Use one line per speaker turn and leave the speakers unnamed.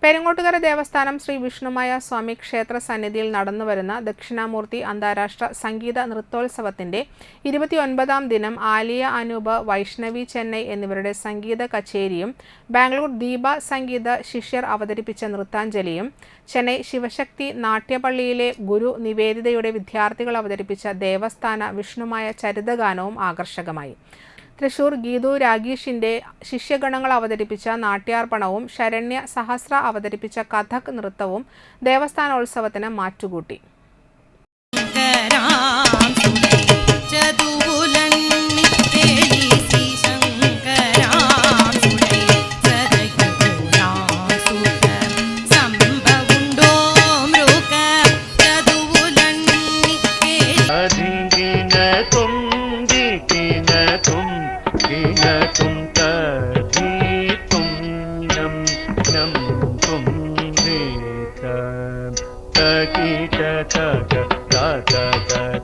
പെരിങ്ങോട്ടുകര ദേവസ്ഥാനം ശ്രീ വിഷ്ണുമായ സ്വാമി ക്ഷേത്ര സന്നിധിയിൽ നടന്നുവരുന്ന ദക്ഷിണാമൂർത്തി അന്താരാഷ്ട്ര സംഗീത നൃത്തോത്സവത്തിന്റെ 29ാം ദിനം ആലിയ അനൂപ്, വൈഷ്ണവി ചെന്നൈ എന്നിവരുടെ സംഗീത കച്ചേരിയും ബാംഗ്ലൂർ ദീപ സംഗീത ശിഷ്യർ അവതരിപ്പിച്ച നൃത്താഞ്ജലിയും ചെന്നൈ ശിവശക്തി നാട്യപള്ളിയിലെ ഗുരു നിവേദിതയുടെ വിദ്യാർത്ഥികൾ അവതരിപ്പിച്ച ദേവസ്ഥാന വിഷ്ണുമായ ചരിതഗാനവും ആകർഷകമായി. തൃശൂർ ഗീതു രാഗീഷിന്റെ ശിഷ്യഗണങ്ങൾ അവതരിപ്പിച്ച നാട്യാർപ്പണവും ശരണ്യ സഹസ്ര അവതരിപ്പിച്ച കഥക് നൃത്തവും ദേവസ്ഥാനോത്സവത്തിന് മാറ്റുകൂട്ടി.
Ta ki ta ta ta ta ta ta